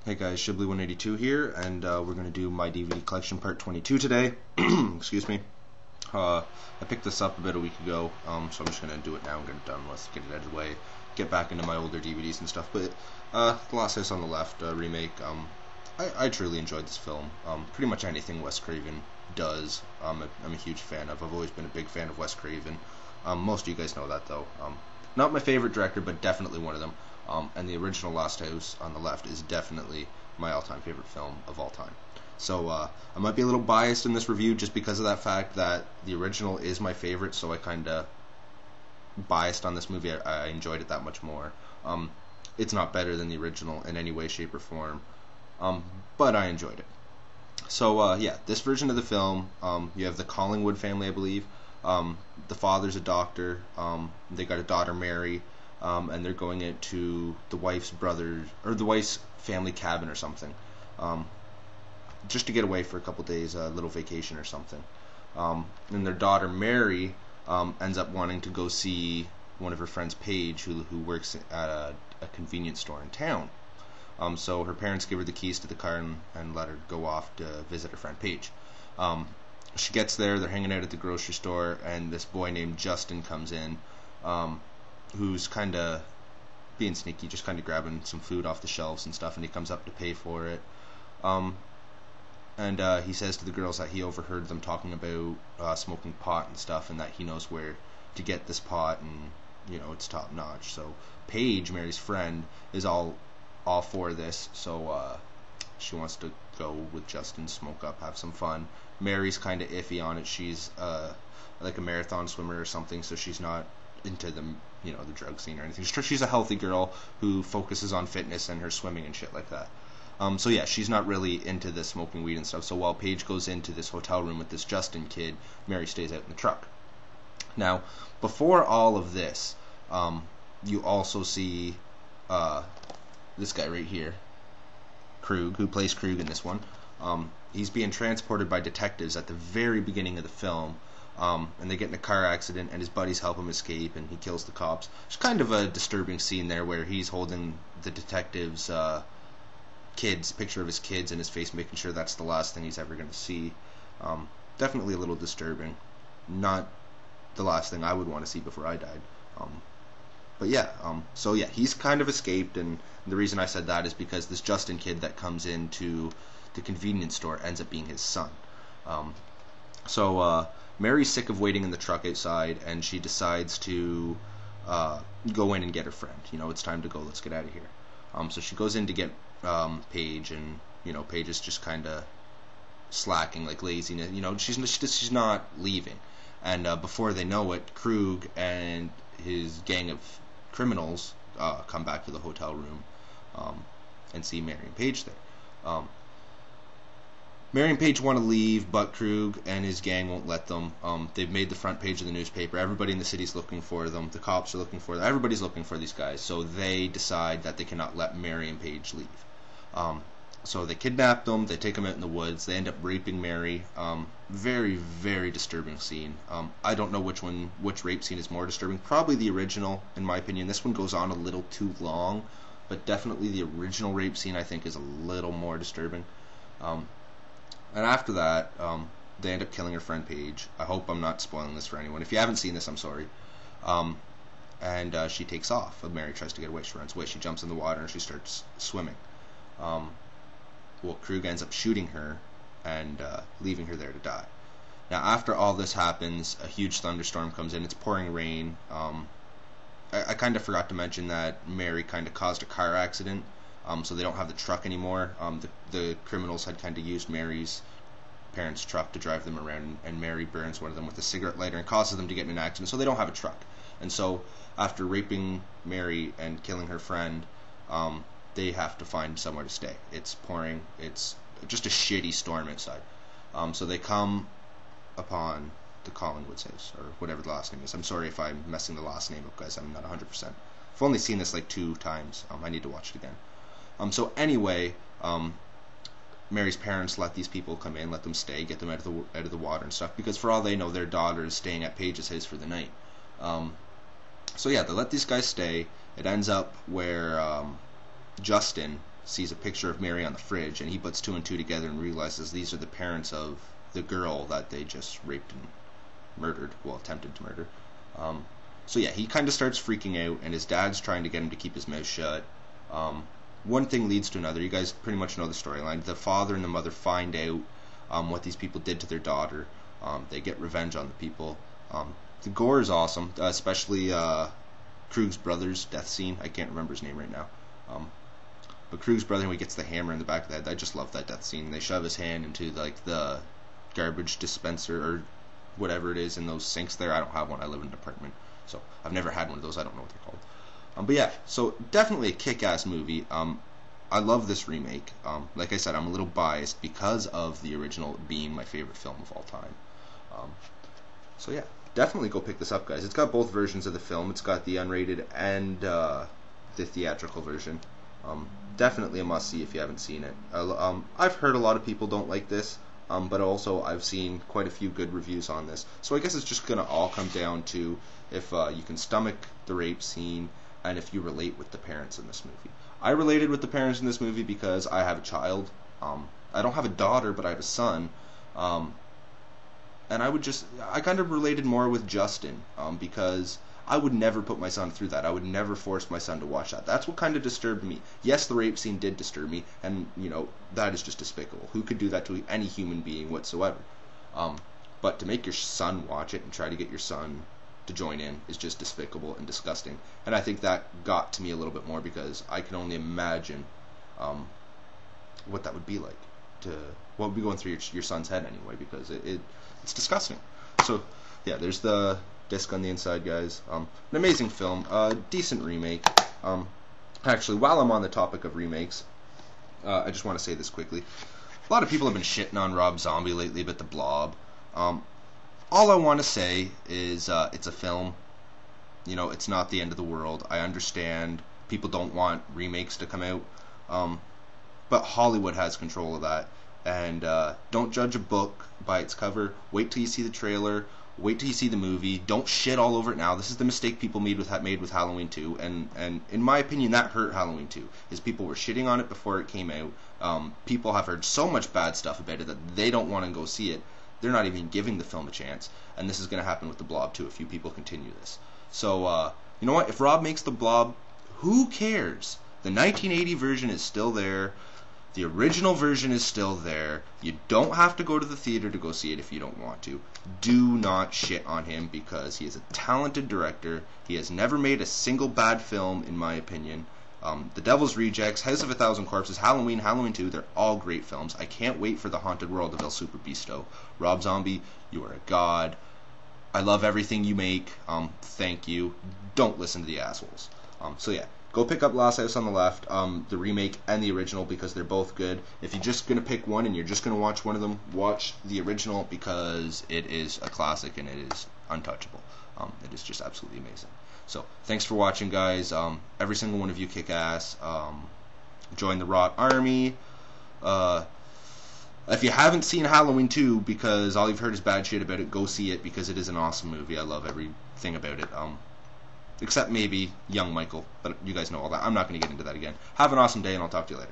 Hey guys, Shibley182 here, and we're going to do my DVD collection part 22 today. Excuse me. I picked this up about a week ago, so I'm just going to do it now and get it done with, get it out of the way, get back into my older DVDs and stuff. But The Last House on the Left remake, I truly enjoyed this film. Pretty much anything Wes Craven does, I'm a huge fan of. I've always been a big fan of Wes Craven. Most of you guys know that though. Not my favorite director, but definitely one of them. And the original Last House on the Left is definitely my all-time favorite film of all time. So I might be a little biased in this review just because of that fact that the original is my favorite, so I kind of biased on this movie. I enjoyed it that much more. It's not better than the original in any way, shape, or form, but I enjoyed it. So yeah, this version of the film, you have the Collingwood family, I believe. The father's a doctor. They got a daughter, Mary. And they're going into the wife's brother or the wife's family cabin or something, just to get away for a couple days, a little vacation or something. And their daughter Mary ends up wanting to go see one of her friends, Paige, who works at a convenience store in town. So her parents give her the keys to the car and let her go off to visit her friend Paige. She gets there, they're hanging out at the grocery store, and this boy named Justin comes in. Who's kind of being sneaky, just kind of grabbing some food off the shelves and stuff, and he comes up to pay for it. He says to the girls that he overheard them talking about smoking pot and stuff, and that he knows where to get this pot, and it's top notch. So Paige, Mary's friend, is all for this. So she wants to go with Justin, smoke up, have some fun. Mary's kind of iffy on it. She's like a marathon swimmer or something, so she's not into the drug scene or anything. She's a healthy girl who focuses on fitness and her swimming and shit like that. So yeah, she's not really into the smoking weed and stuff. So while Paige goes into this hotel room with this Justin kid, Mary stays out in the truck. Now, before all of this, you also see this guy right here, Krug, who plays Krug in this one. He's being transported by detectives at the very beginning of the film. And they get in a car accident, and his buddies help him escape, and he kills the cops. It's kind of a disturbing scene there where he's holding the detective's picture of his kids in his face, making sure that's the last thing he's ever going to see. Definitely a little disturbing. Not the last thing I would want to see before I died. But yeah, so yeah, he's kind of escaped, and the reason I said that is because this Justin kid that comes into the convenience store ends up being his son. Mary's sick of waiting in the truck outside, and she decides to go in and get her friend. It's time to go. Let's get out of here. So she goes in to get Paige, and Paige is just kind of slacking, like laziness. She's not leaving. And before they know it, Krug and his gang of criminals come back to the hotel room and see Mary and Paige there. Mary and Paige want to leave, but Krug and his gang won't let them. They've made the front page of the newspaper. Everybody in the city's looking for them. The cops are looking for them. Everybody's looking for these guys. So they decide that they cannot let Mary and Paige leave. So they kidnap them. They take them out in the woods. They end up raping Mary. Very, very disturbing scene. I don't know which rape scene is more disturbing. Probably the original, in my opinion. This one goes on a little too long, but definitely the original rape scene I think is a little more disturbing. And after that, they end up killing her friend Paige. I hope I'm not spoiling this for anyone. If you haven't seen this, I'm sorry. She takes off. Mary tries to get away. She runs away. She jumps in the water and she starts swimming. Krug ends up shooting her and leaving her there to die. Now, after all this happens, a huge thunderstorm comes in. It's pouring rain. I kind of forgot to mention that Mary kind of caused a car accident. So they don't have the truck anymore. The criminals had kind of used Mary's parents' truck to drive them around, and Mary burns one of them with a cigarette lighter and causes them to get in an accident, so they don't have a truck. And so after raping Mary and killing her friend, they have to find somewhere to stay. It's pouring. It's just a shitty storm outside. So they come upon the Collingwood's house, or whatever the last name is. I'm sorry if I'm messing the last name up, guys. I'm not 100%. I've only seen this like 2 times. I need to watch it again. So anyway, Mary's parents let these people come in, let them stay, get them out of the water and stuff, because for all they know, their daughter is staying at Paige's house for the night. So yeah, they let these guys stay. It ends up where Justin sees a picture of Mary on the fridge, and he puts two and two together and realizes these are the parents of the girl that they just raped and murdered, well, attempted to murder. So yeah, he kind of starts freaking out, and his dad's trying to get him to keep his mouth shut. One thing leads to another. You guys pretty much know the storyline. The father and the mother find out what these people did to their daughter. They get revenge on the people. The gore is awesome, especially Krug's brother's death scene. I can't remember his name right now. But Krug's brother, when he gets the hammer in the back of the head, I just love that death scene. They shove his hand into like the garbage dispenser or whatever it is in those sinks there. I don't have one. I live in an apartment, so I've never had one of those. I don't know what they're called. But yeah, so definitely a kick-ass movie. I love this remake. Like I said, I'm a little biased because of the original being my favorite film of all time. So yeah, definitely go pick this up, guys. It's got both versions of the film. It's got the unrated and the theatrical version. Definitely a must-see if you haven't seen it. I've heard a lot of people don't like this, but also I've seen quite a few good reviews on this. So I guess it's just going to all come down to if you can stomach the rape scene and if you relate with the parents in this movie. I related with the parents in this movie because I have a child. I don't have a daughter, but I have a son. And I kind of related more with Justin because I would never put my son through that. I would never force my son to watch that. That's what kind of disturbed me. Yes, the rape scene did disturb me, and, that is just despicable. Who could do that to any human being whatsoever? But to make your son watch it and try to get your son to join in is just despicable and disgusting. And I think that got to me a little bit more because I can only imagine what that would be like. What would be going through your son's head anyway, because it's disgusting. So, yeah, there's the disc on the inside, guys. An amazing film, decent remake. Actually, while I'm on the topic of remakes, I just want to say this quickly. A lot of people have been shitting on Rob Zombie lately, but The Blob. All I want to say is it's a film. It's not the end of the world. I understand people don't want remakes to come out, but Hollywood has control of that. And don't judge a book by its cover. Wait till you see the trailer. Wait till you see the movie. Don't shit all over it now. This is the mistake people made with Halloween 2, and in my opinion, that hurt Halloween 2. Is people were shitting on it before it came out. People have heard so much bad stuff about it that they don't want to go see it. They're not even giving the film a chance, and this is going to happen with The Blob too if you people continue this. So, you know what? If Rob makes The Blob, who cares? The 1980 version is still there. The original version is still there. You don't have to go to the theater to go see it if you don't want to. Do not shit on him because he is a talented director. He has never made a single bad film, in my opinion. The Devil's Rejects, House of a Thousand Corpses, Halloween, Halloween 2, they're all great films. I can't wait for The Haunted World of El Super Bisto. Rob Zombie, you are a god. I love everything you make. Thank you. Don't listen to the assholes. So yeah, go pick up Last House on the Left, the remake and the original, because they're both good. If you're just going to pick one and you're just going to watch one of them, watch the original because it is a classic and it is untouchable. It is just absolutely amazing. So, thanks for watching, guys. Every single one of you kick ass. Join the Rot Army. If you haven't seen Halloween 2 because all you've heard is bad shit about it, go see it because it is an awesome movie. I love everything about it. Except maybe young Michael, but you guys know all that. I'm not going to get into that again. Have an awesome day, and I'll talk to you later.